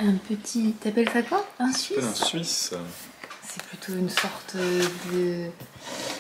un petit... T'appelles ça quoi? Un Suisse? Un Suisse. C'est plutôt une sorte de...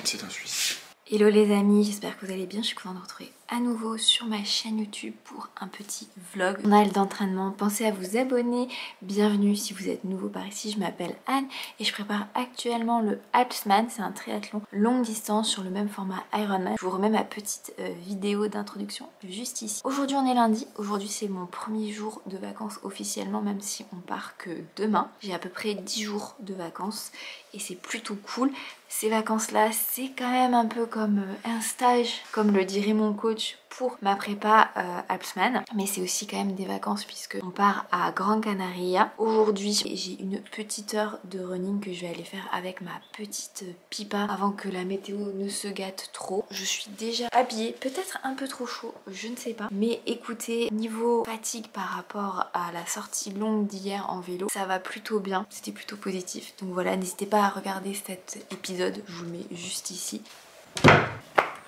C'est un Suisse. Hello les amis, j'espère que vous allez bien. Je suis contente de vous retrouver à nouveau sur ma chaîne YouTube pour un petit vlog. Journal d'entraînement, pensez à vous abonner. Bienvenue si vous êtes nouveau par ici, je m'appelle Anne et je prépare actuellement le Alpsman. C'est un triathlon longue distance sur le même format Ironman. Je vous remets ma petite vidéo d'introduction juste ici. Aujourd'hui on est lundi, aujourd'hui c'est mon premier jour de vacances officiellement, même si on part que demain. J'ai à peu près 10 jours de vacances et c'est plutôt cool. Ces vacances-là, c'est quand même un peu comme un stage, comme le dirait mon coach pour ma prépa Alpsman. Mais c'est aussi quand même des vacances puisque on part à Gran Canaria. Aujourd'hui, j'ai une petite heure de running que je vais aller faire avec ma petite pipa avant que la météo ne se gâte trop. Je suis déjà habillée, peut-être un peu trop chaud, je ne sais pas. Mais écoutez, niveau fatigue par rapport à la sortie longue d'hier en vélo, ça va plutôt bien. C'était plutôt positif. Donc voilà, n'hésitez pas à regarder cet épisode, je vous le mets juste ici.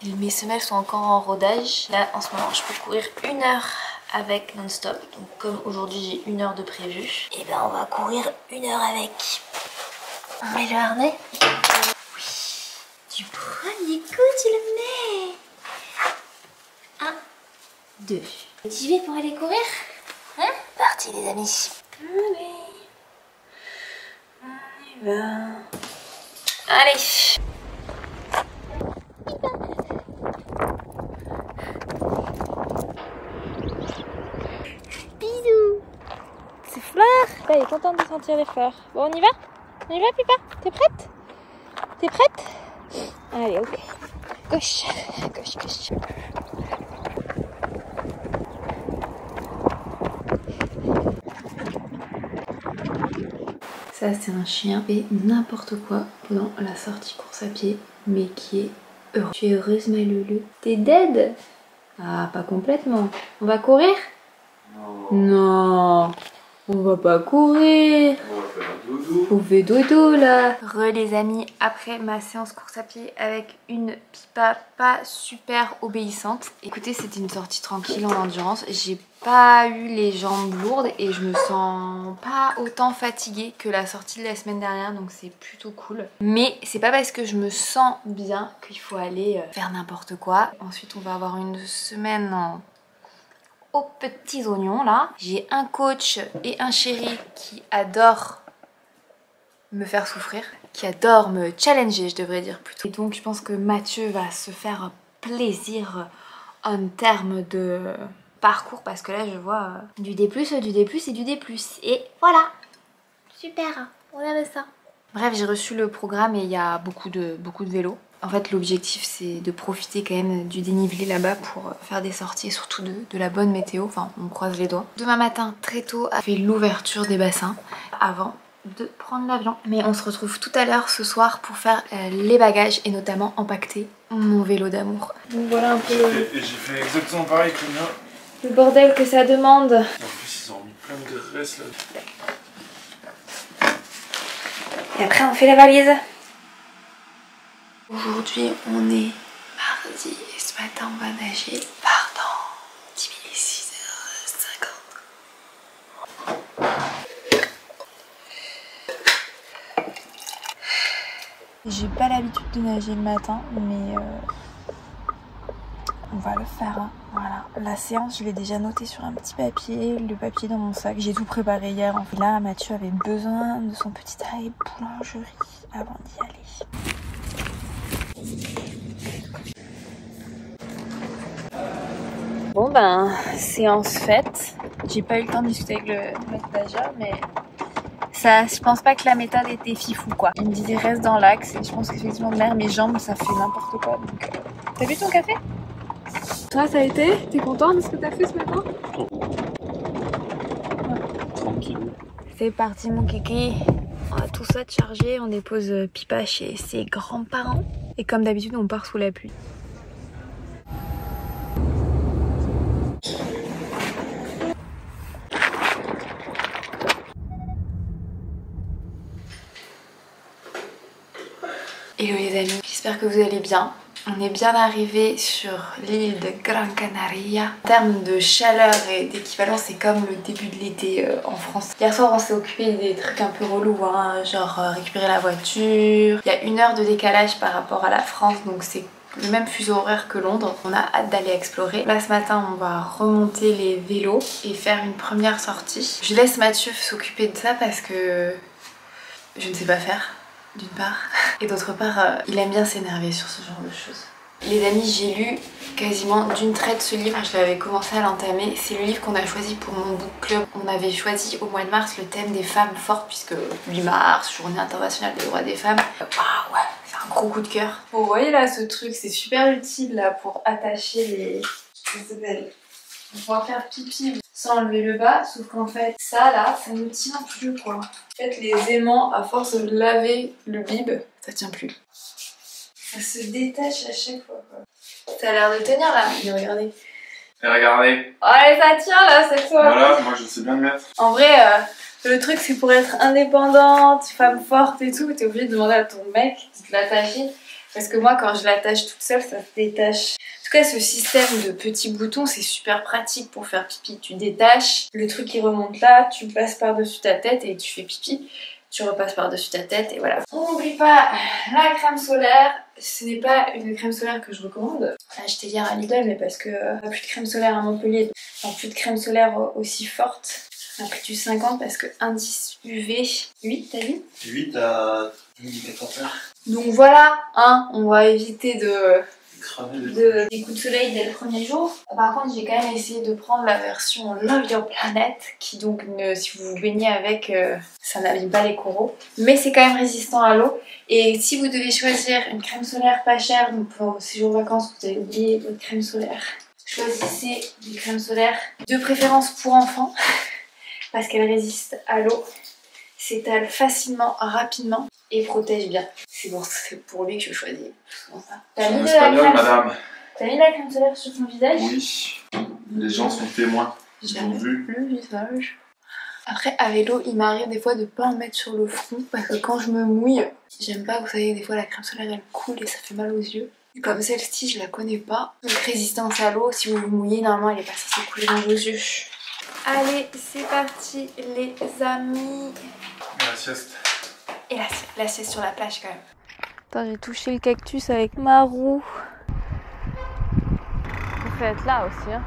Mes semelles sont encore en rodage. Là en ce moment je peux courir 1 heure avec non-stop. Donc comme aujourd'hui j'ai 1 heure de prévu, et ben on va courir 1 heure avec. On met le harnais. Oui. Du premier coup tu le mets. 1, 2. Tu vas pour aller courir? Hein? Parti les amis. Allez. On y va. Allez. C'est Fleur. Elle est contente de sentir les fleurs. Bon, on y va? On y va, Pipa? T'es prête? T'es prête? Allez, ok. Gauche, gauche, gauche. Ça, c'est un chien et n'importe quoi pendant la sortie course à pied, mais qui est heureux. Tu es heureuse, ma loulou? T'es dead? Ah, pas complètement. On va courir? Non. On va pas courir. On va faire un dodo. On fait dodo là. Les amis, après ma séance course à pied avec une pipa pas super obéissante. Écoutez, c'était une sortie tranquille en endurance. J'ai pas eu les jambes lourdes et je me sens pas autant fatiguée que la sortie de la semaine dernière, donc c'est plutôt cool. Mais c'est pas parce que je me sens bien qu'il faut aller faire n'importe quoi. Ensuite on va avoir une semaine aux petits oignons là. J'ai un coach et un chéri qui adorent me faire souffrir, qui adore me challenger, je devrais dire plutôt. Et donc je pense que Mathieu va se faire plaisir en termes de parcours parce que là je vois du D+, du D+, et du D+. Et voilà. Super, regardez ça. Bref, j'ai reçu le programme et il y a beaucoup de vélos. En fait, l'objectif c'est de profiter quand même du dénivelé là-bas pour faire des sorties et surtout de la bonne météo. Enfin, on croise les doigts. Demain matin, très tôt, on fait l'ouverture des bassins avant de prendre l'avion. Mais on se retrouve tout à l'heure ce soir pour faire les bagages et notamment empaqueter mon vélo d'amour. Donc voilà un peu J'ai fait exactement pareil que là. le bordel que ça demande. En plus, ils ont mis plein de graisse là. Et après on fait la valise. Aujourd'hui on est mardi et ce matin on va nager. Pardon, 10 000 6h50. J'ai pas l'habitude de nager le matin, mais on va le faire. Hein. Voilà. La séance, je l'ai déjà notée sur un petit papier, le papier dans mon sac. J'ai tout préparé hier. En fait, là, Mathieu avait besoin de son petit arrêt boulangerie avant d'y aller. Bon ben, séance faite. J'ai pas eu le temps de discuter avec le maître nageur, mais ça, je pense pas que la méthode était fifou quoi. Il me disait reste dans l'axe et je pense qu'effectivement derrière mes jambes ça fait n'importe quoi. Donc, t'as bu ton café? Toi ça a été? T'es content de ce que t'as fait ce matin? Tranquille. C'est parti mon kiki. On a tout ça de chargé, on dépose Pipa chez ses grands-parents. Et comme d'habitude on part sous la pluie. Hello les amis, j'espère que vous allez bien. On est bien arrivé sur l'île de Gran Canaria. En termes de chaleur et d'équivalence, c'est comme le début de l'été en France. Hier soir, on s'est occupé des trucs un peu relous, hein, genre récupérer la voiture. Il y a 1 heure de décalage par rapport à la France, donc c'est le même fuseau horaire que Londres. On a hâte d'aller explorer. Là ce matin on va remonter les vélos et faire une première sortie. Je laisse Mathieu s'occuper de ça parce que je ne sais pas faire, d'une part. Et d'autre part, il aime bien s'énerver sur ce genre de choses. Les amis, j'ai lu quasiment d'une traite ce livre. Je l'avais commencé à l'entamer. C'est le livre qu'on a choisi pour mon book club. On avait choisi au mois de mars le thème des femmes fortes puisque 8 mars, journée internationale des droits des femmes. Waouh, ouais, c'est un gros coup de cœur. Vous voyez là ce truc, c'est super utile là pour attacher les... Ça s'appelle... On va faire pipi sans enlever le bas, sauf qu'en fait ça là, ça ne tient plus quoi. En fait les aimants, à force de laver le bib, ça tient plus. Ça se détache à chaque fois quoi. Ça a l'air de tenir là, mais regardez. Et regardez. Oh allez, ça tient là cette fois. Voilà, moi je sais bien le mettre. En vrai, le truc c'est pour être indépendante, femme forte et tout, t'es obligé de demander à ton mec de l'attacher. Parce que moi quand je l'attache toute seule, ça se détache. En tout cas, ce système de petits boutons, c'est super pratique pour faire pipi. Tu détaches, le truc qui remonte là, tu passes par-dessus ta tête et tu fais pipi. Tu repasses par-dessus ta tête et voilà. On n'oublie pas la crème solaire. Ce n'est pas une crème solaire que je recommande. J'ai acheté hier à Lidl, mais parce que plus de crème solaire à Montpellier, enfin, plus de crème solaire aussi forte. On a pris du 50 parce que indice UV 8, t'as vu? 8 à 14 heures. Donc voilà, hein, on va éviter des coups de soleil dès le premier jour. Par contre, j'ai quand même essayé de prendre la version Love Your Planet qui donc, si vous vous baignez avec, ça n'abîme pas les coraux. Mais c'est quand même résistant à l'eau. Et si vous devez choisir une crème solaire pas chère, donc pour vos séjours vacances, vous avez oublié votre crème solaire, choisissez des crèmes solaires de préférence pour enfants parce qu'elles résistent à l'eau, s'étalent facilement, rapidement et protègent bien. C'est pour lui que je choisis souvent ça. T'as mis, madame. T'as mis la crème solaire sur ton visage? Oui, les gens sont témoins. Ils ont vu le visage. Après, à vélo, il m'arrive des fois de pas en mettre sur le front parce que quand je me mouille, j'aime pas, vous savez, des fois la crème solaire elle coule et ça fait mal aux yeux. Comme celle-ci, je la connais pas. Donc résistance à l'eau, si vous vous mouillez, normalement elle est pas censée couler dans vos yeux. Allez, c'est parti les amis. Et la sieste. Et la sieste sur la plage quand même. Attends, j'ai touché le cactus avec ma roue. On peut être là aussi, hein.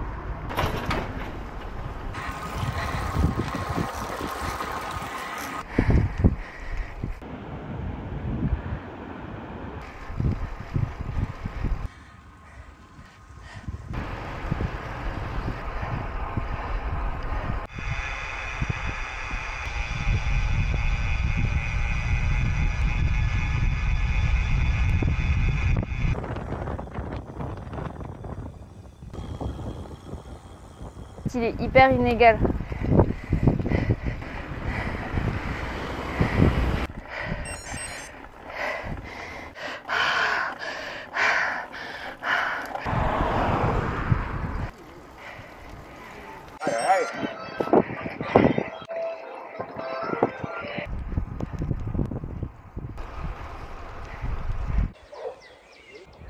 Il est hyper inégal.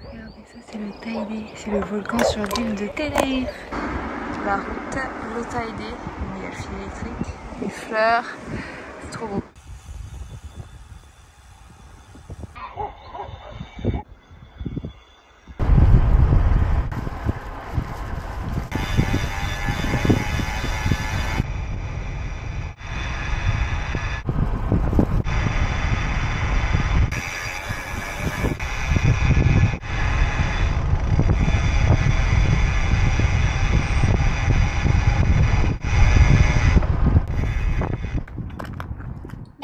Regardez, ça c'est le Teide, c'est le volcan sur l'île de Tenerife. La route, le Teide, il y a le fil électrique, les fleurs, c'est trop beau.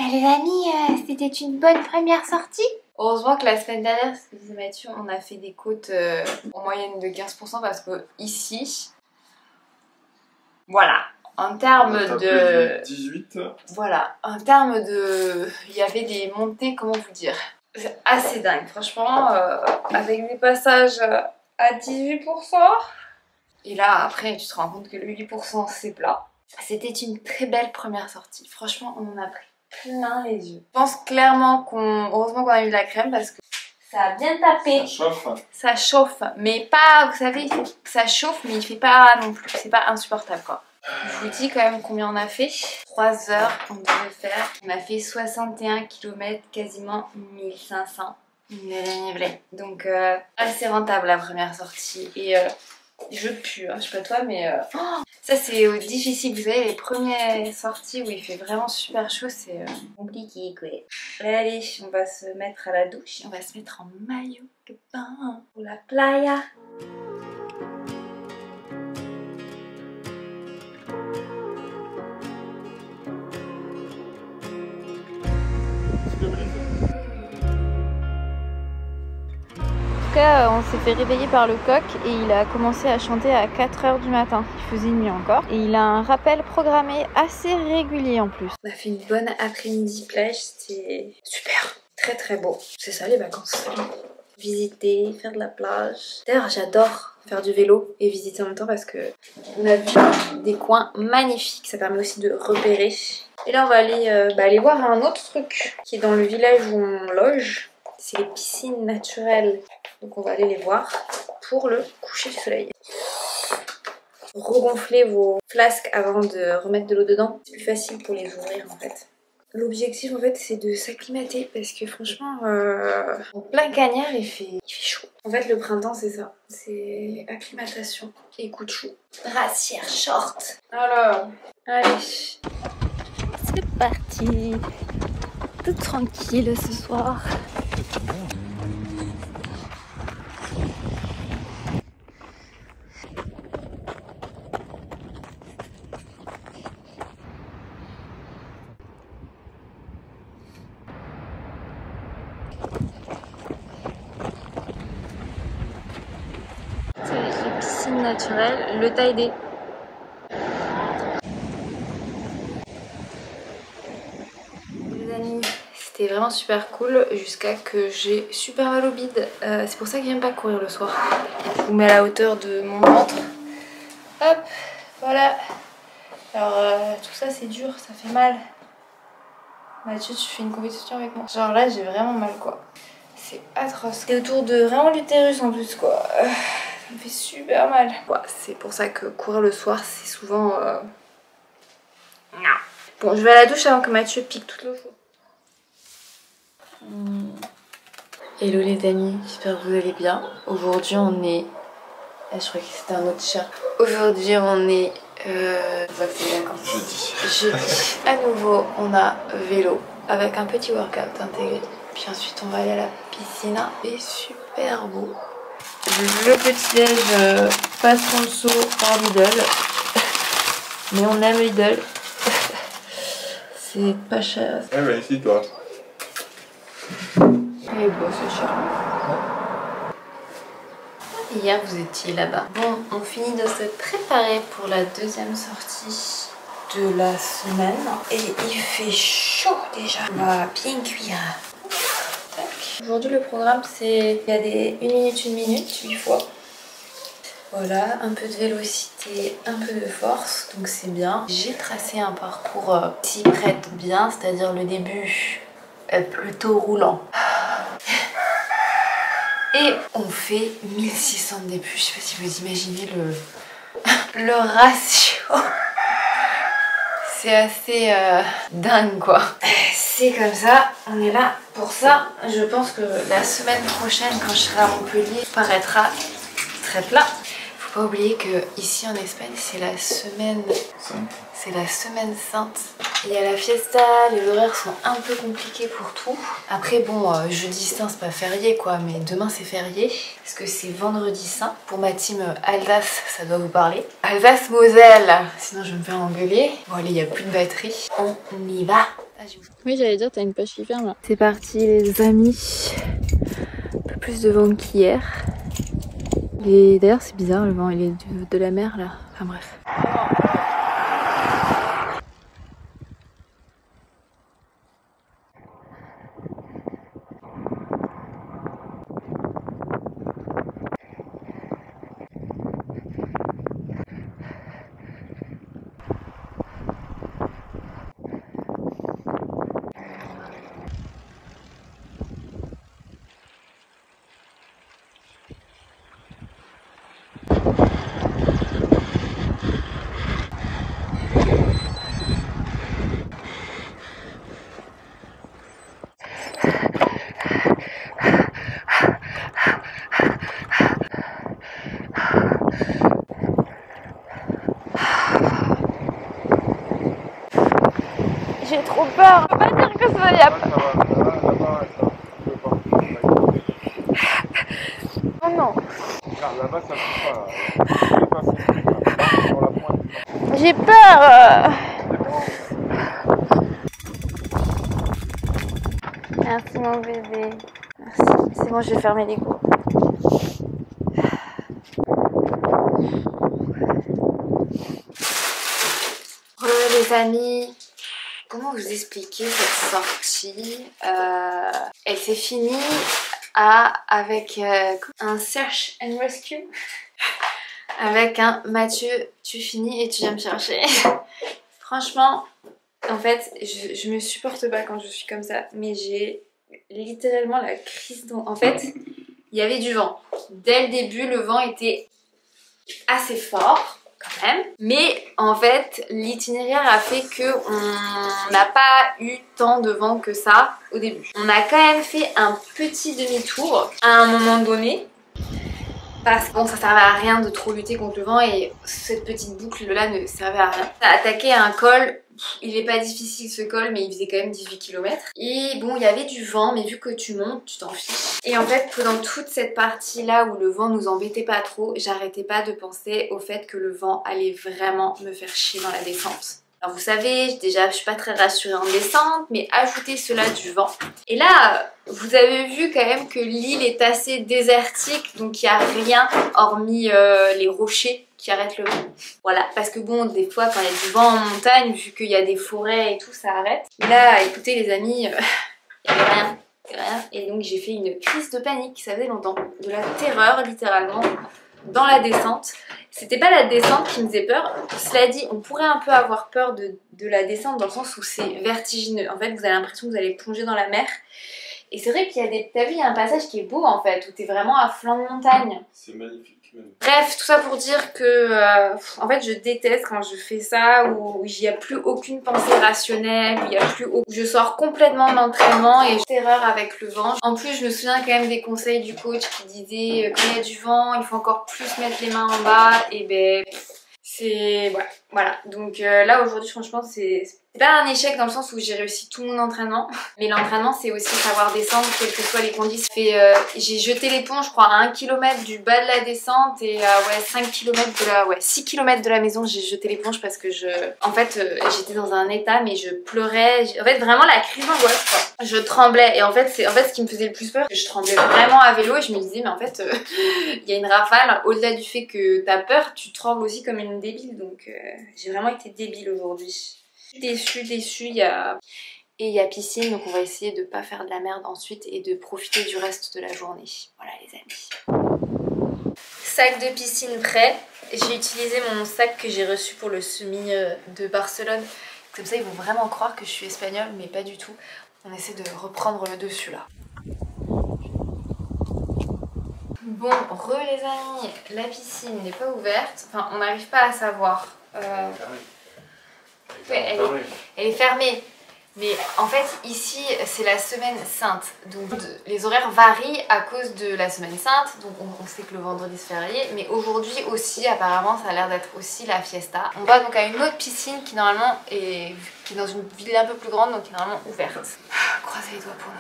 Les amis, c'était une bonne première sortie. Heureusement que la semaine dernière, ce que disait Mathieu, on a fait des côtes en moyenne de 15% parce que ici, voilà, en termes de... 18. Voilà, en termes de... Il y avait des montées, comment vous dire, c'est assez dingue, franchement, avec des passages à 18%. Et là, après, tu te rends compte que le 8% c'est plat. C'était une très belle première sortie. Franchement, on en a pris plein les yeux. Je pense clairement heureusement qu'on a eu de la crème parce que Ça a bien tapé. Ça chauffe. Ça chauffe, mais pas, vous savez, ça chauffe, mais il fait pas non plus. C'est pas insupportable quoi. Je vous dis quand même combien on a fait. 3 heures on devait faire. On a fait 61 km, quasiment 1500. Donc assez rentable la première sortie. Et je pue, hein, je sais pas toi, mais ça c'est difficile. Vous savez, les premières sorties où il fait vraiment super chaud, c'est compliqué quoi. Allez, on va se mettre à la douche. On va se mettre en maillot de bain pour la playa. On s'est fait réveiller par le coq et il a commencé à chanter à 4 h du matin. Il faisait nuit encore. Et il a un rappel programmé assez régulier en plus. On a fait une bonne après-midi plage, c'était super. Très très beau. C'est ça les vacances. Visiter, faire de la plage. D'ailleurs j'adore faire du vélo et visiter en même temps parce que on a vu des coins magnifiques. Ça permet aussi de repérer. Et là on va aller voir un autre truc qui est dans le village où on loge. C'est les piscines naturelles. Donc on va aller les voir pour le coucher du soleil. Regonflez vos flasques avant de remettre de l'eau dedans. C'est plus facile pour les ouvrir en fait. L'objectif en fait c'est de s'acclimater parce que franchement en plein cagnard il fait chaud. En fait le printemps c'est ça. C'est acclimatation et coup de chou. Brassière short. Alors, allez. C'est parti. Tout tranquille ce soir. C'est les piscines naturelles, le taille-dé. Les amis, c'était vraiment super cool jusqu'à que j'ai super mal au bide. C'est pour ça que j'aime pas courir le soir. Je vous mets à la hauteur de mon ventre. Hop, voilà. Alors tout ça c'est dur, ça fait mal. Mathieu, tu fais une compétition avec moi. Genre là j'ai vraiment mal quoi. C'est atroce. C'est autour de vraiment l'utérus en plus quoi. Ça me fait super mal. Ouais, c'est pour ça que courir le soir c'est souvent... Bon, je vais à la douche avant que Mathieu pique toute l'eau chaude. Hello les amis, j'espère que vous allez bien. Aujourd'hui on est... Ah, je crois que c'était un autre chat. Aujourd'hui on est... Jeudi. À nouveau on a vélo avec un petit workout intégré. Puis ensuite on va aller à la piscine. Et super beau. Le petit déj pas sponsor par Lidl. Mais on aime Lidl. C'est pas cher. Eh ben ici toi. Il est beau ce chat. Hier vous étiez là-bas. Bon, on finit de se préparer pour la deuxième sortie de la semaine. Et il fait chaud déjà. On va bien cuire. Aujourd'hui le programme c'est... Il y a des 1 minute, 8 fois. Voilà, un peu de vélocité, un peu de force, donc c'est bien. J'ai tracé un parcours qui prête bien, c'est-à-dire le début est plutôt roulant. Et on fait 1600 de début. Je sais pas si vous imaginez le ratio. C'est assez dingue quoi. C'est comme ça, on est là pour ça. Je pense que la semaine prochaine, quand je serai à Montpellier, paraîtra très plat. Faut pas oublier que ici en Espagne, c'est la semaine sainte. Il y a la fiesta, les horaires sont un peu compliqués pour tout. Après bon, jeudi saint c'est pas férié quoi, mais demain c'est férié. Parce que c'est vendredi saint. Pour ma team Alsace, ça doit vous parler. Alsace-Moselle, sinon je vais me faire engueuler. Bon allez, il n'y a plus de batterie. On y va. Oui, j'allais dire, t'as une page qui ferme là. C'est parti les amis. Un peu plus de vent qu'hier. Et d'ailleurs c'est bizarre, le vent il est de la mer là. Enfin bref. j'ai trop peur. On peut pas dire que ça y a pas. Oh non. Là-bas, ça ne pas. J'ai peur. Merci mon bébé. Merci. C'est bon, je vais fermer les goûts. Les amis, comment vous expliquer cette sortie? Elle s'est finie avec un search and rescue. Avec un Mathieu, tu finis et tu viens me chercher. Franchement, en fait, je me supporte pas quand je suis comme ça, mais j'ai littéralement la crise. En fait, il y avait du vent. Dès le début, le vent était assez fort quand même, mais en fait, l'itinéraire a fait qu'on n'a pas eu tant de vent que ça au début. On a quand même fait un petit demi-tour à un moment donné. Parce que bon, ça servait à rien de trop lutter contre le vent et cette petite boucle là ne servait à rien. On a attaqué un col, il est pas difficile ce col mais il faisait quand même 18 km. Et bon, il y avait du vent mais vu que tu montes, tu t'en fiches. Et en fait, pendant toute cette partie là où le vent nous embêtait pas trop, j'arrêtais pas de penser au fait que le vent allait vraiment me faire chier dans la descente. Alors vous savez, déjà je suis pas très rassurée en descente, mais ajoutez cela du vent. Et là, vous avez vu quand même que l'île est assez désertique, donc il n'y a rien hormis les rochers qui arrêtent le vent. Voilà, parce que bon, des fois quand il y a du vent en montagne, vu qu'il y a des forêts et tout, ça arrête. Là, écoutez les amis, il n'y avait rien. Et donc j'ai fait une crise de panique, ça faisait longtemps. De la terreur littéralement dans la descente. C'était pas la descente qui me faisait peur. Cela dit, on pourrait un peu avoir peur de la descente dans le sens où c'est vertigineux. En fait, vous avez l'impression que vous allez plonger dans la mer. Et c'est vrai qu'il y a des... T'as vu, il y a un passage qui est beau en fait, où t'es vraiment à flanc de montagne. C'est magnifique même. Bref, tout ça pour dire que en fait je déteste quand je fais ça, où il n'y a plus aucune pensée rationnelle, où il y a plus où je sors complètement d'entraînement et j'ai terreur avec le vent. En plus, je me souviens quand même des conseils du coach qui disait quand il y a du vent, il faut encore plus mettre les mains en bas. Et ben c'est... Ouais, voilà. Donc là aujourd'hui franchement c'est pas un échec dans le sens où j'ai réussi tout mon entraînement, mais l'entraînement c'est aussi savoir descendre quelles que soient les conditions. J'ai jeté les ponts je crois à 1 km du bas de la descente et à 5 km de la... 6 km de la maison j'ai jeté l'éponge parce que en fait j'étais dans un état mais je pleurais. En fait vraiment la crise d'angoisse quoi. Je tremblais et en fait ce qui me faisait le plus peur, je tremblais vraiment à vélo et je me disais mais en fait il y a une rafale, au-delà du fait que t'as peur, tu trembles aussi comme une débile donc j'ai vraiment été débile aujourd'hui. Déçue, il y a piscine donc on va essayer de pas faire de la merde ensuite et de profiter du reste de la journée. Voilà les amis. Sac de piscine prêt. J'ai utilisé mon sac que j'ai reçu pour le semi de Barcelone. Comme ça ils vont vraiment croire que je suis espagnole mais pas du tout. On essaie de reprendre le dessus là. Bon, les amis, la piscine n'est pas ouverte. Enfin on n'arrive pas à savoir. Ouais, elle est fermée, mais en fait ici c'est la semaine sainte, donc les horaires varient à cause de la semaine sainte, donc on sait que le vendredi c'est férié, mais aujourd'hui aussi apparemment ça a l'air d'être aussi la fiesta. On va donc à une autre piscine qui normalement est dans une ville un peu plus grande, donc qui est normalement ouverte. Croisez les doigts pour nous.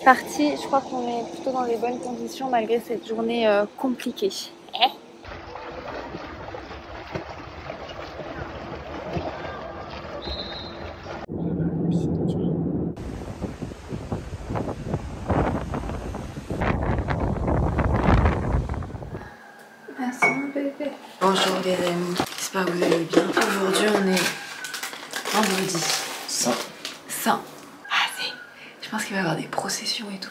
Parti, je crois qu'on est plutôt dans les bonnes conditions malgré cette journée compliquée. Merci mon bébé. Bonjour les amis, j'espère que vous allez bien. Aujourd'hui on est vendredi. Saint. Je pense qu'il va y avoir des processions et tout.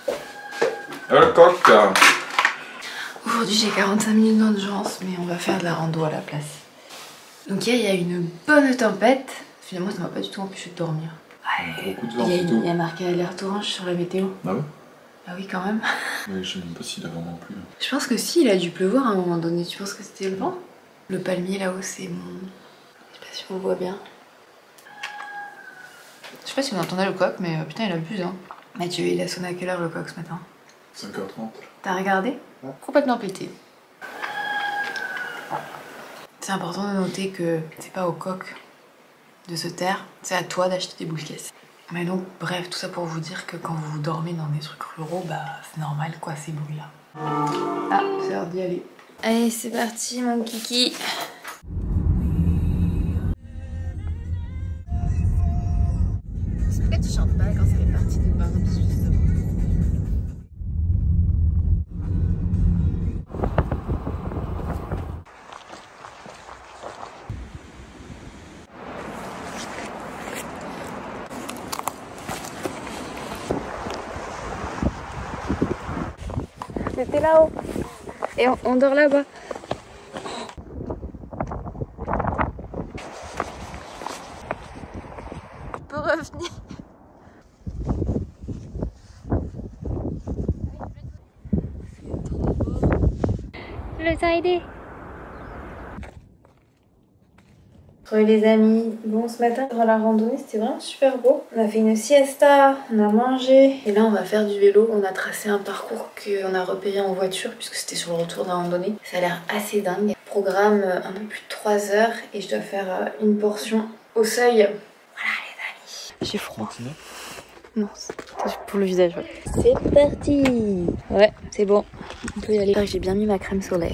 Aujourd'hui j'ai 45 minutes d'endurance mais on va faire de la rando à la place. Donc il y a une bonne tempête. Finalement ça m'a pas du tout empêché de dormir. Ouais, il y a marqué alerte orange sur la météo. Ah ouais? Ah oui quand même. Mais je sais même pas s'il a vraiment plu. Je pense que si, il a dû pleuvoir à un moment donné. Tu penses que c'était le vent? Le palmier là-haut c'est mon... Je sais pas si on voit bien. Je sais pas si on entendait le coq mais putain il abuse hein. Mathieu il a sonné à quelle heure le coq ce matin? 5h30. T'as regardé? Ouais. Complètement pété. C'est important de noter que c'est pas au coq de se taire, c'est à toi d'acheter des boules caisses. Mais donc, bref, tout ça pour vous dire que quand vous dormez dans des trucs ruraux, bah c'est normal quoi, ces bruits-là. Ah, c'est l'heure d'y aller. Allez, c'est parti mon kiki. Pourquoi tu chantes pas quand c'est les parties de Barbie justement? C'était là-haut. Et on dort là-bas. Je peux revenir. C'est trop beau. Le temps aidé. Les amis, bon ce matin dans la randonnée c'était vraiment super beau. On a fait une siesta, on a mangé et là on va faire du vélo. On a tracé un parcours qu'on a repéré en voiture puisque c'était sur le retour de la randonnée. Ça a l'air assez dingue. Programme un peu plus de 3 heures et je dois faire une portion au seuil. Voilà les amis. J'ai froid. Non, c'est pour le visage. Ouais. C'est parti. Ouais, c'est bon. On peut y aller. J'ai bien mis ma crème solaire.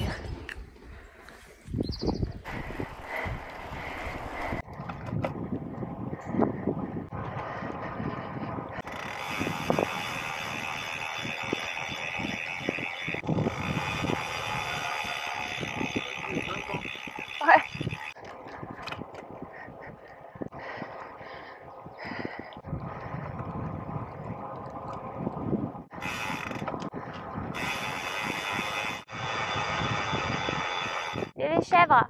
Et les chèvres.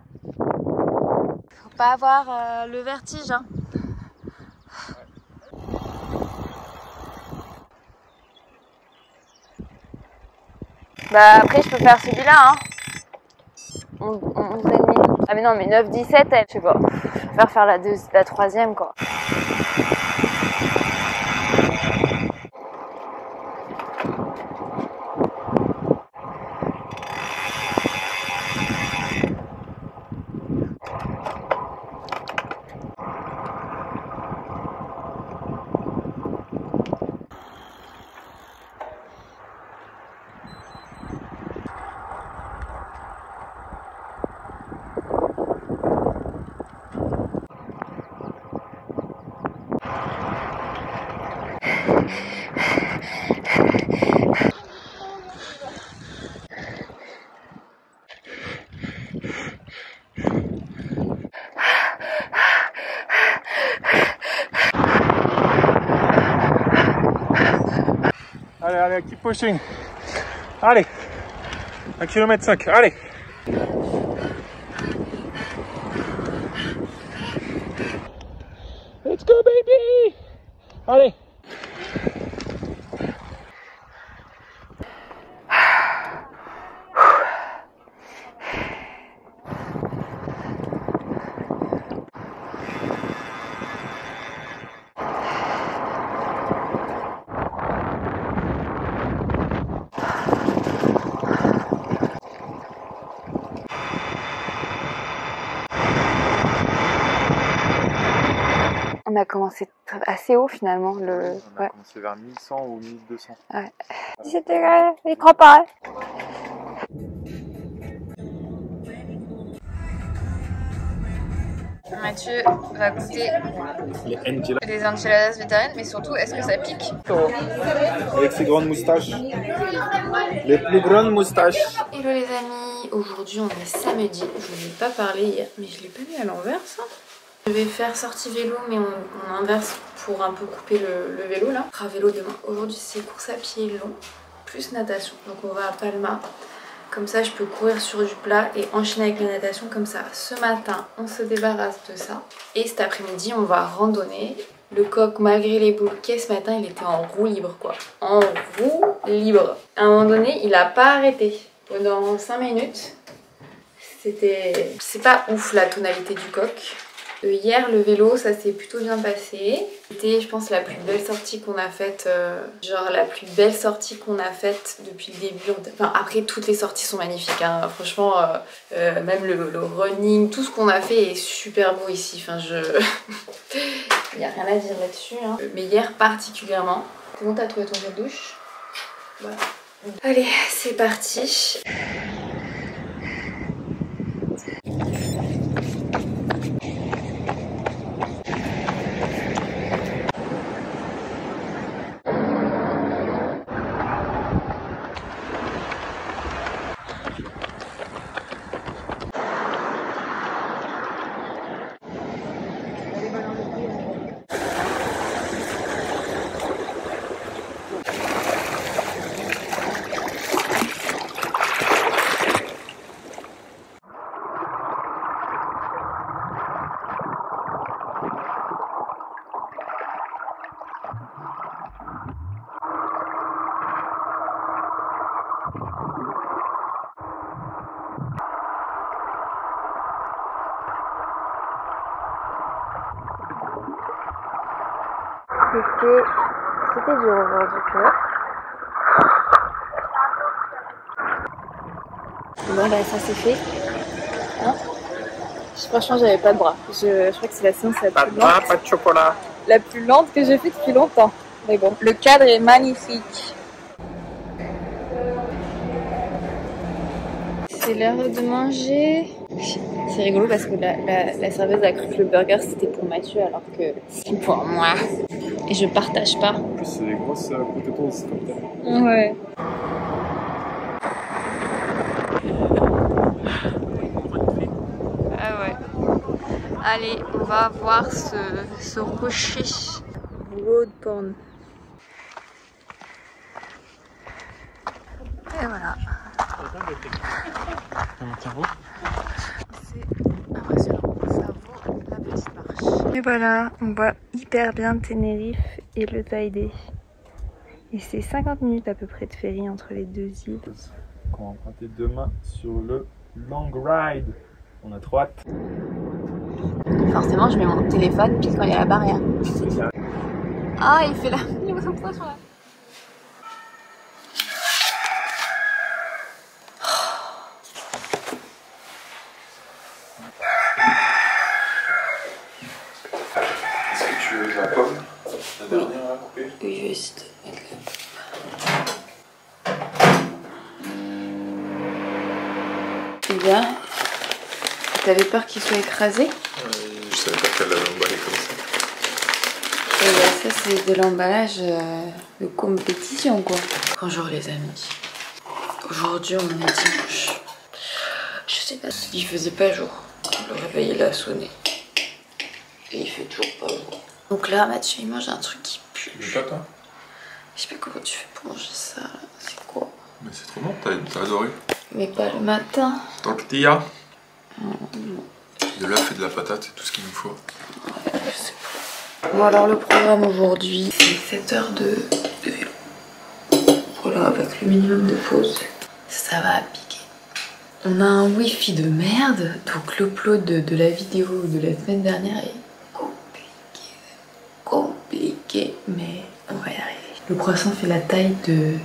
Faut pas avoir le vertige. Hein. Bah après je peux faire celui-là. Hein. 11,5. Ah mais non mais 9-17, je sais pas. Je préfère faire la troisième quoi. Allez, allez, keep pushing. Allez, 1,5 km, allez. Let's go baby. Allez. On a commencé assez haut finalement. On a commencé vers 1100 ou 1200. Ouais. C'était il croit pas. Mathieu va goûter les enchiladas végétariennes, mais surtout, est-ce que ça pique? Avec ses grandes moustaches. Les plus grandes moustaches. Hello les amis, aujourd'hui on est samedi. Je vous ai pas parlé hier, mais je l'ai pas mis à l'envers ça. Je vais faire sortie vélo, mais on inverse pour un peu couper le vélo là. On fera vélo demain. Aujourd'hui c'est course à pied long, plus natation. Donc on va à Palma. Comme ça je peux courir sur du plat et enchaîner avec la natation. Comme ça ce matin on se débarrasse de ça. Et cet après-midi on va randonner. Le coq, malgré les boules ce matin, il était en roue libre quoi. En roue libre. À un moment donné il a pas arrêté. Pendant 5 minutes. C'est pas ouf la tonalité du coq. Hier, le vélo, ça s'est plutôt bien passé. C'était, je pense, la plus belle sortie qu'on a faite. Genre la plus belle sortie qu'on a faite depuis le début. Enfin, après, toutes les sorties sont magnifiques. Hein. Franchement, même le running, tout ce qu'on a fait est super beau ici. Enfin, il n'y a rien à dire là-dessus. Hein. Mais hier, particulièrement. C'est bon, t'as trouvé ton gel douche? Voilà. Allez, c'est parti. C'était dur aujourd'hui, tu vois. Bon bah ça c'est fait. Hein, franchement j'avais pas de bras. Je crois que c'est la séance la plus lente. Pas de chocolat. La plus lente que j'ai faite depuis longtemps. Mais bon, le cadre est magnifique. C'est l'heure de manger. C'est rigolo parce que la serveuse a cru que le burger c'était pour Mathieu alors que c'est pour moi. Et je partage pas. En plus, c'est des grosses potatoes comme ça. Ouais. Ah ouais. Allez, on va voir ce rocher. Road porn. Et voilà. C'est impressionnant, ça vaut la petite marche. Et voilà, on voit hyper bien Tenerife et le Tahiti. Et c'est 50 minutes à peu près de ferry entre les deux îles. On va emprunter demain sur le long ride. On a trop hâte. Forcément, je mets mon téléphone pile quand il y a la barrière. Ah, il fait la poisson là. Est-ce que tu veux la pomme? La dernière à couper? Oui, juste. Eh bien, t'avais peur qu'il soit écrasé? Je savais pas qu'elle l'avait emballé comme ça. Et ça, c'est de l'emballage de compétition, quoi. Bonjour les amis. Aujourd'hui, on est dimanche. Je sais pas s'il faisait pas jour. Le réveil, il a sonné. Et il fait toujours pas jour. Donc là, Mathieu, il mange un truc qui pue. Tu veux pas, toi? Je sais pas comment tu fais pour manger ça, là. C'est quoi? Mais c'est trop bon, t'as adoré. Mais pas le matin. Tortilla. De l'œuf et de la patate, c'est tout ce qu'il nous faut. Je sais pas. Bon, alors le programme aujourd'hui, c'est 7 heures de vélo. Voilà, avec le minimum de pause. Ça va piquer. On a un wifi de merde, donc l'upload de la vidéo de la semaine dernière est compliqué, mais on va y arriver. Le croissant fait la taille de...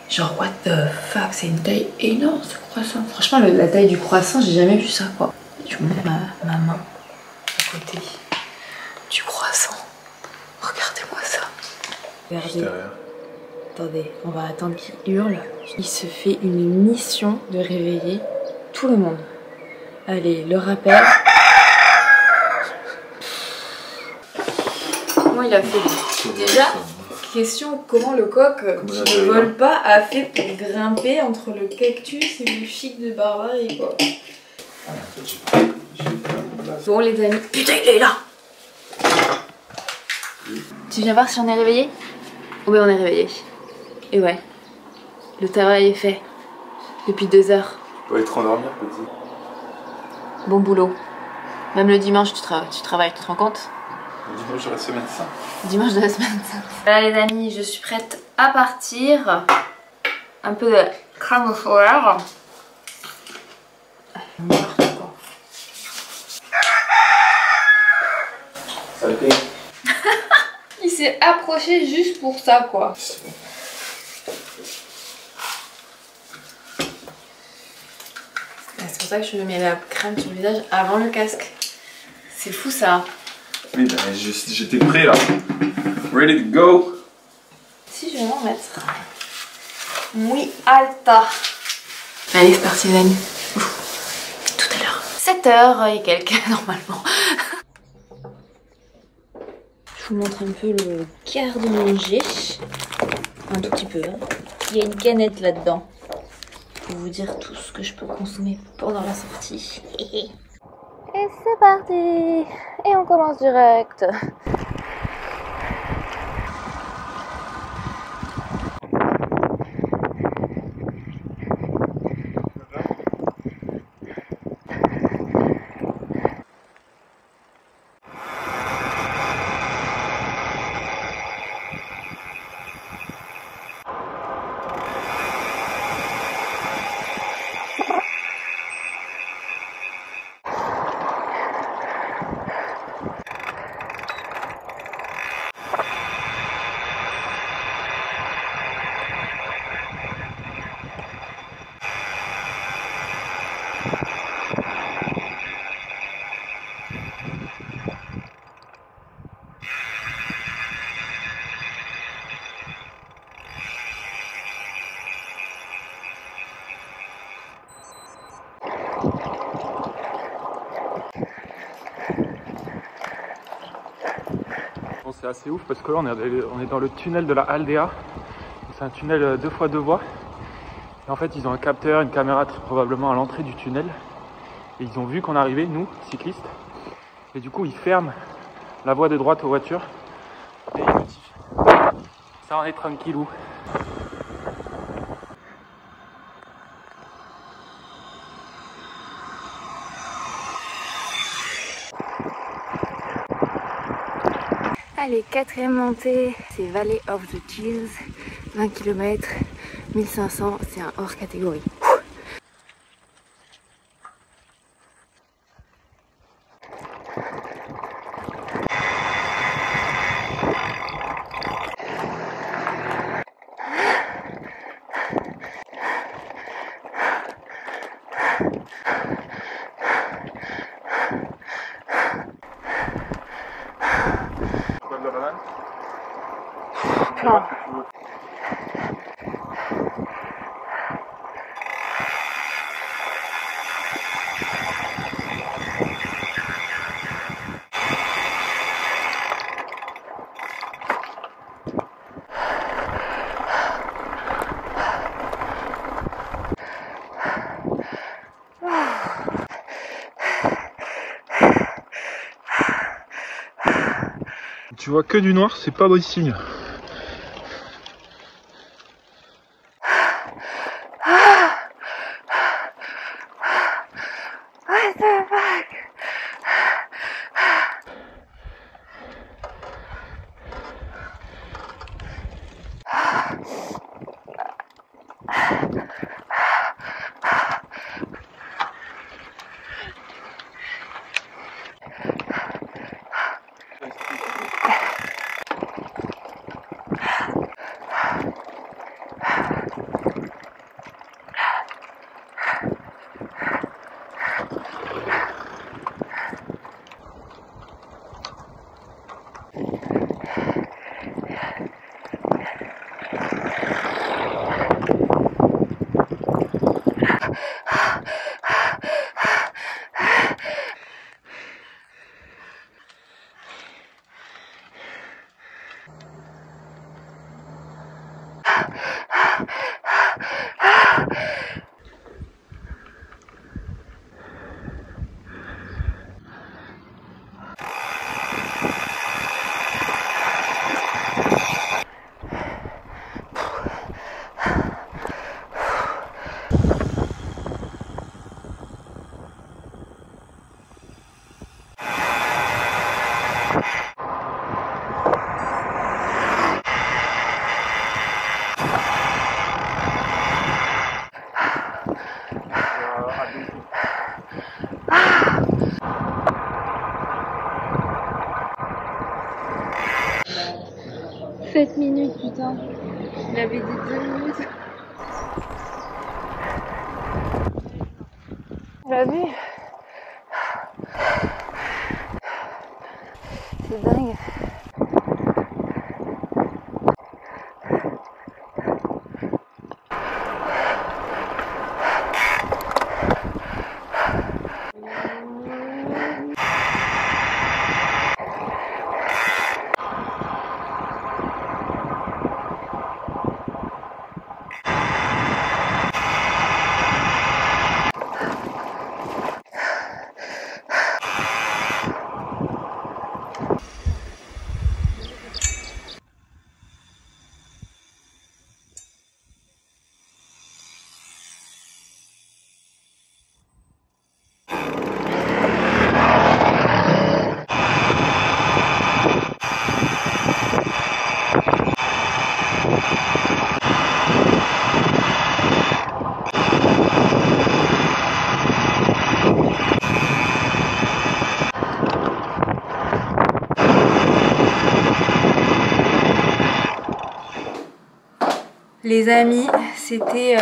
Genre, what the fuck, c'est une taille énorme ce croissant. Franchement, la taille du croissant, j'ai jamais vu ça, quoi. Je vous mets ma main à côté du croissant. Regardez-moi ça. Regardez. Attendez, on va attendre qu'il hurle. Il se fait une mission de réveiller tout le monde. Allez, le rappel. Comment il a fait? Déjà, question, comment le coq qui ne vole pas a fait pour grimper entre le cactus et le chic de Barbarie, quoi. Bon les amis, putain il est là. Tu viens voir si on est réveillé? Oui, on est réveillé. Et ouais, le travail est fait. Depuis 2 heures. Tu peux aller te rendormir, petit. Bon boulot. Même le dimanche, tu travailles, tu te rends compte? Le dimanche de la semaine sainte. Dimanche de la semaine sainte. Voilà les amis, je suis prête à partir. Un peu de crème solaire. Ok. Il s'est approché juste pour ça, quoi. C'est bon. C'est pour ça que je me mets la crème sur le visage avant le casque. C'est fou ça. Oui, ben, j'étais prêt là. Ready to go. Si je vais m'en mettre. Muy alta. Allez, c'est parti les amis. Tout à l'heure. 7h et quelques normalement. Je vous montre un peu le garde-manger. Un tout petit peu. Hein. Il y a une canette là-dedans. Pour vous dire tout ce que je peux consommer pendant la sortie. Et c'est parti. Et on commence direct. Bon, c'est assez ouf parce que là on est dans le tunnel de la Aldea. C'est un tunnel 2x2 voies. Et en fait ils ont un capteur, une caméra très probablement à l'entrée du tunnel. Et ils ont vu qu'on arrivait, nous, cyclistes. Et du coup ils ferment la voie de droite aux voitures. Et ils notifient. Ça en est tranquillou. Allez, quatrième montée, c'est Valley of the Gills, 20 km, 1500, c'est un hors catégorie. De la banane. Non. Tu vois que du noir, c'est pas bon signe. What the fuck? Putain, il avait dit 2 minutes. La vue, c'est dingue. Les amis, c'était...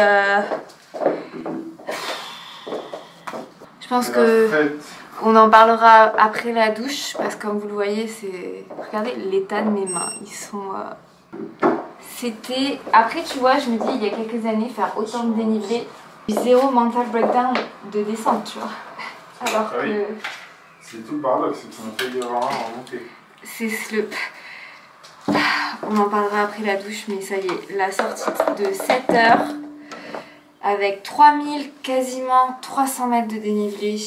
Je pense que on en parlera après la douche parce que comme vous le voyez, c'est... Regardez l'état de mes mains, ils sont... C'était... Après tu vois, je me dis, il y a quelques années, faire autant de dénivelé, zéro mental breakdown de descente, tu vois. Alors Ah oui. que... C'est tout le paradoxe, c'est qu'on a fait des erreurs en montée. C'est le... On en parlera après la douche, mais ça y est, la sortie de 7 heures avec 3000, quasiment 300 mètres de dénivelé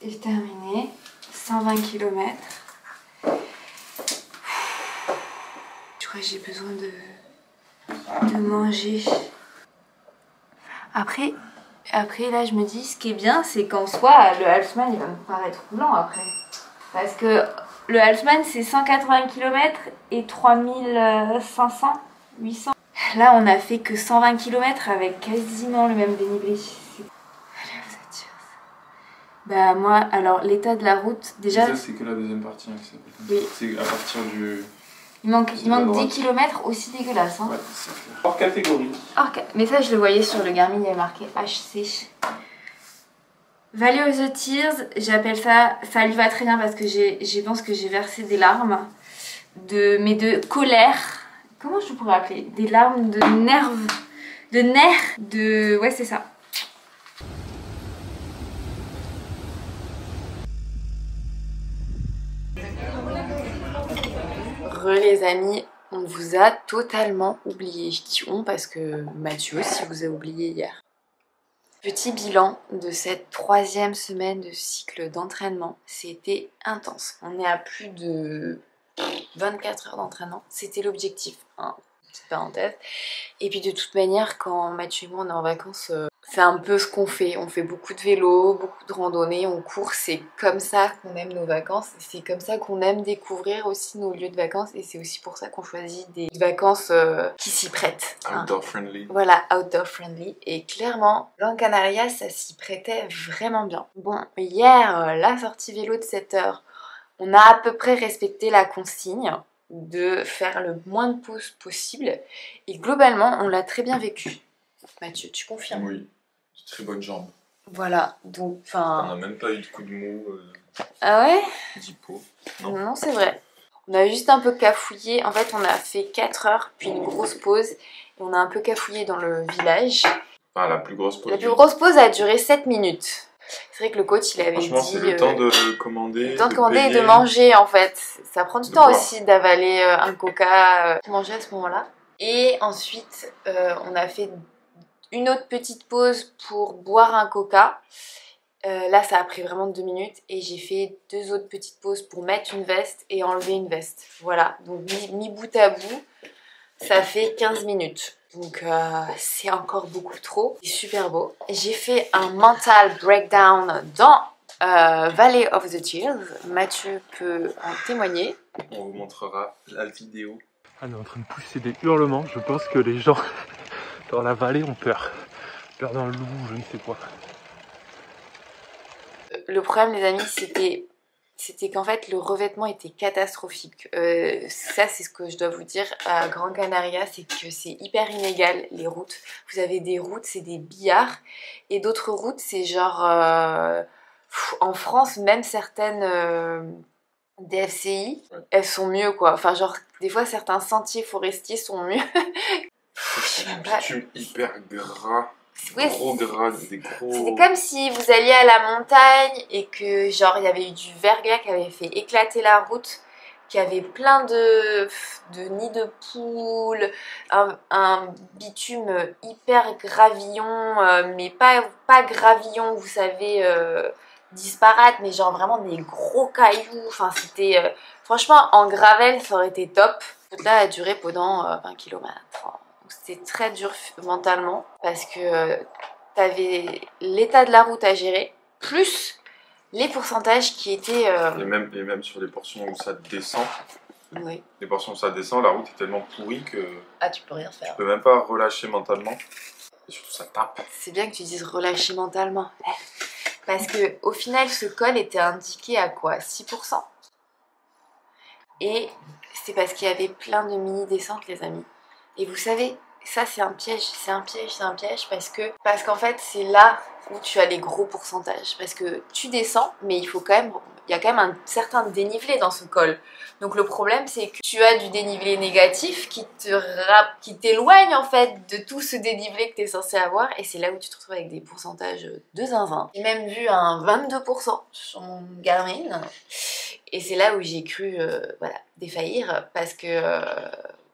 est terminée. 120 km. Je crois que j'ai besoin de manger. Après là, je me dis, ce qui est bien, c'est qu'en soi, le Halsman, il va me paraître roulant après. Parce que le Halsman, c'est 180 km et 3500, 800. Là, on a fait que 120 km avec quasiment le même dénivelé. Allez, vous attire. Bah moi, alors l'état de la route, déjà... Ça, c'est que la deuxième partie hein, qui s'appelle comme ça. Oui. C'est à partir du... Il manque 10 km aussi dégueulasse. Hein. Ouais, c'est clair. Hors catégorie. Mais ça, je le voyais sur le Garmin, il y avait marqué HC. Valley of the Tears, j'appelle ça, ça lui va très bien parce que je pense que j'ai versé des larmes, mais de colère, comment je pourrais appeler, des larmes de nerfs, ouais c'est ça. Les amis, on vous a totalement oublié. Je dis on parce que Mathieu aussi vous a oublié hier. Petit bilan de cette 3e semaine de cycle d'entraînement, c'était intense. On est à plus de 24 heures d'entraînement, c'était l'objectif, hein, petite parenthèse. Et puis de toute manière, quand Mathieu et moi on est en vacances, c'est un peu ce qu'on fait. On fait beaucoup de vélo, beaucoup de randonnées, on court, c'est comme ça qu'on aime nos vacances. C'est comme ça qu'on aime découvrir aussi nos lieux de vacances et c'est aussi pour ça qu'on choisit des vacances qui s'y prêtent. Outdoor friendly. Voilà, outdoor friendly. Et clairement, Gran Canaria, ça s'y prêtait vraiment bien. Bon, hier, la sortie vélo de 7 heures, on a à peu près respecté la consigne de faire le moins de pauses possible. Et globalement, on l'a très bien vécu. Mathieu, tu confirmes? Oui, de très bonnes jambes. Voilà, donc enfin... On n'a même pas eu de coup de mou. Ah ouais? D'hypo. Non, c'est vrai. On a juste un peu cafouillé. En fait, on a fait 4 heures, puis une grosse pause. Et on a un peu cafouillé dans le village. Ah, la plus grosse pause. La plus grosse pause a duré 7 minutes. C'est vrai que le coach, il avait dit... Franchement, c'est le temps de commander. Le temps de commander et de manger, en fait. Ça prend du temps aussi d'avaler un coca. Manger à ce moment-là. Et ensuite, on a fait une autre petite pause pour boire un coca. Là, ça a pris vraiment 2 minutes. Et j'ai fait 2 autres petites pauses pour mettre une veste et enlever une veste. Voilà, donc mis bout à bout, ça fait 15 minutes. Donc c'est encore beaucoup trop. C'est super beau. J'ai fait un mental breakdown dans Valley of the Tears. Mathieu peut en témoigner. On vous montrera la vidéo. On est en train de pousser des hurlements. Je pense que les gens dans la vallée ont peur. Peur d'un loup, je ne sais quoi. Le problème, les amis, c'était c'était qu'en fait le revêtement était catastrophique. Ça c'est ce que je dois vous dire à Gran Canaria, c'est que c'est hyper inégal les routes. Vous avez des routes, c'est des billards, et d'autres routes c'est genre... en France, même certaines DFCI, elles sont mieux quoi. Enfin genre, des fois certains sentiers forestiers sont mieux. C'est un bitume hyper gras. Oui, Gros gras, des gros... c'était comme si vous alliez à la montagne et que genre il y avait eu du verglas qui avait fait éclater la route, qui avait plein de nids de poules, un bitume hyper gravillon, mais pas gravillon, vous savez, disparate, mais genre vraiment des gros cailloux. Enfin c'était... franchement, en gravel, ça aurait été top. Toute là a duré pendant 20 km. C'était très dur mentalement parce que t'avais l'état de la route à gérer, plus les pourcentages qui étaient... Et même sur les portions où ça descend, Oui. les portions où ça descend, la route est tellement pourrie que Ah, tu peux rien faire. tu peux même pas relâcher mentalement. Et surtout, ça tape. C'est bien que tu dises relâcher mentalement. Parce que au final, ce col était indiqué à quoi? 6%. Et c'est parce qu'il y avait plein de mini-descentes, les amis. Et vous savez, ça c'est un piège, parce qu'en fait c'est là où tu as les gros pourcentages. Parce que tu descends, mais il y a quand même un certain dénivelé dans ce col. Donc le problème c'est que tu as du dénivelé négatif qui t'éloigne en fait de tout ce dénivelé que tu es censé avoir. Et c'est là où tu te retrouves avec des pourcentages de zinzin. J'ai même vu un 22% sur mon Garmin. Et c'est là où j'ai cru voilà, défaillir parce que...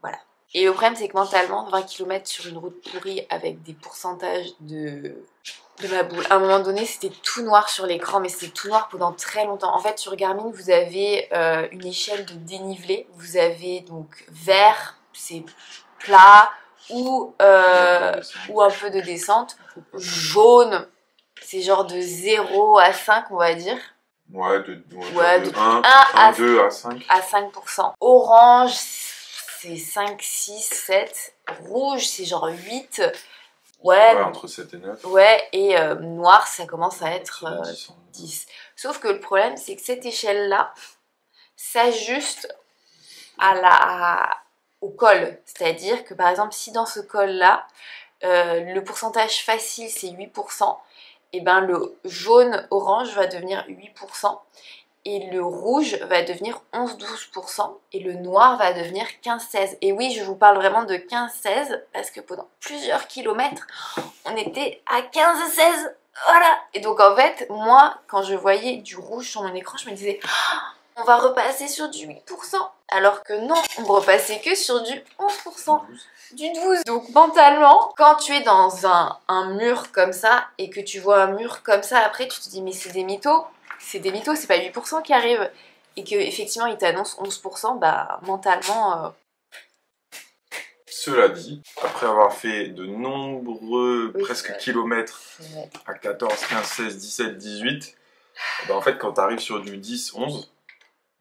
voilà. Et le problème c'est que mentalement, 20 km sur une route pourrie avec des pourcentages de ma boule. À un moment donné, c'était tout noir sur l'écran, mais c'était tout noir pendant très longtemps. En fait, sur Garmin, vous avez une échelle de dénivelé. Vous avez donc vert, c'est plat, ou un peu de descente. Jaune, c'est genre de 0 à 5, on va dire. Ouais, de 1 à 2 à 5. À 5%. Orange, c'est 5, 6, 7. Rouge, c'est genre 8. Ouais, entre 7 et 9. Ouais, et noir, ça commence à être 10. Sauf que le problème, c'est que cette échelle-là s'ajuste au col. C'est-à-dire que, par exemple, si dans ce col-là, le pourcentage facile, c'est 8%, et ben le jaune-orange va devenir 8%. Et le rouge va devenir 11-12% et le noir va devenir 15-16. Et oui, je vous parle vraiment de 15-16 parce que pendant plusieurs kilomètres, on était à 15-16. Voilà. Et donc en fait, moi, quand je voyais du rouge sur mon écran, je me disais on va repasser sur du 8%. Alors que non, on repassait que sur du 11%. Du 12%. Donc mentalement, quand tu es dans un mur comme ça et que tu vois un mur comme ça, après tu te dis mais c'est des mythos. C'est des mythos, c'est pas 8% qui arrive. Et qu'effectivement, ils t'annoncent 11%, bah mentalement... Cela dit, après avoir fait de nombreux kilomètres à 14, 15, 16, 17, 18, bah en fait, quand tu arrives sur du 10, 11,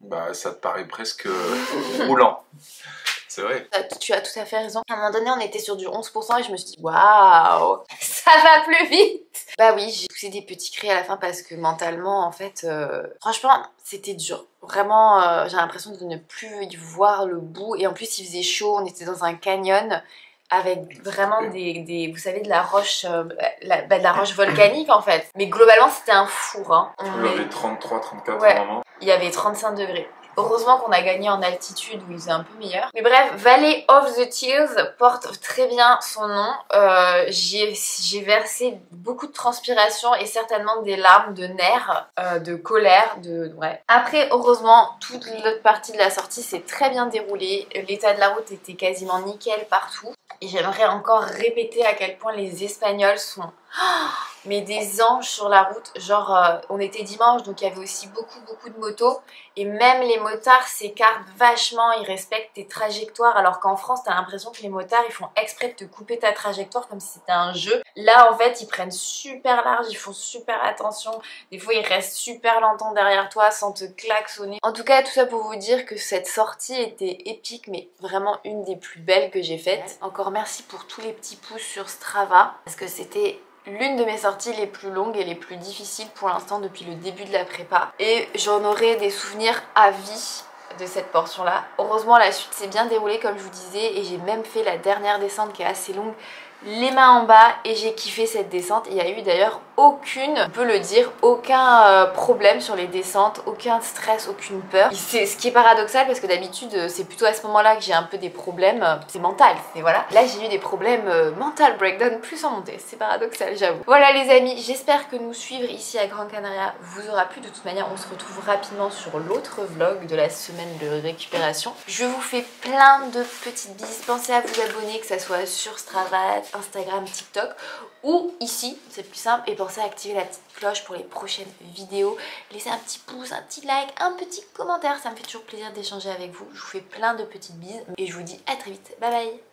bah ça te paraît presque roulant. C'est vrai. Tu as tout à fait raison. À un moment donné, on était sur du 11% et je me suis dit, waouh, ça va plus vite. Bah oui, j'ai poussé des petits cris à la fin parce que mentalement, en fait, franchement, c'était dur. Vraiment, j'ai l'impression de ne plus voir le bout. Et en plus, il faisait chaud, on était dans un canyon avec vraiment vous savez, de la roche, de la roche volcanique en fait. Mais globalement, c'était un four. Hein. Il y avait 33, 34 ouais, au moment. Il y avait 35 degrés. Heureusement qu'on a gagné en altitude où il faisait un peu meilleur. Mais bref, Valley of the Tears porte très bien son nom. J'ai versé beaucoup de transpiration et certainement des larmes de nerfs, de colère, ouais. Après, heureusement, toute l'autre partie de la sortie s'est très bien déroulée. L'état de la route était quasiment nickel partout. Et j'aimerais encore répéter à quel point les Espagnols sont... mais des anges sur la route. Genre, on était dimanche, donc il y avait aussi beaucoup de motos. Et même les motards s'écartent vachement, ils respectent tes trajectoires. Alors qu'en France, t'as l'impression que les motards, ils font exprès de te couper ta trajectoire comme si c'était un jeu. Là, en fait, ils prennent super large, ils font super attention. Des fois, ils restent super longtemps derrière toi sans te klaxonner. En tout cas, tout ça pour vous dire que cette sortie était épique, mais vraiment une des plus belles que j'ai faites. Encore merci pour tous les petits pouces sur Strava, parce que c'était l'une de mes sorties les plus longues et les plus difficiles pour l'instant depuis le début de la prépa. Et j'en aurai des souvenirs à vie de cette portion là. Heureusement la suite s'est bien déroulée comme je vous disais et j'ai même fait la dernière descente qui est assez longue, les mains en bas, et j'ai kiffé cette descente. Il y a eu d'ailleurs on peut le dire, aucun problème sur les descentes, aucun stress, aucune peur. C'est ce qui est paradoxal parce que d'habitude c'est plutôt à ce moment là que j'ai un peu des problèmes, c'est mental, c'est voilà. Là j'ai eu des problèmes mental breakdown plus en montée, c'est paradoxal j'avoue. Voilà les amis, j'espère que nous suivre ici à Gran Canaria vous aura plu. De toute manière on se retrouve rapidement sur l'autre vlog de la semaine de récupération. Je vous fais plein de petites bises, pensez à vous abonner que ça soit sur Strava, Instagram, TikTok ou ici, c'est plus simple, et pensez à activer la petite cloche pour les prochaines vidéos. Laissez un petit pouce, un petit like, un petit commentaire, ça me fait toujours plaisir d'échanger avec vous. Je vous fais plein de petites bises et je vous dis à très vite. Bye bye.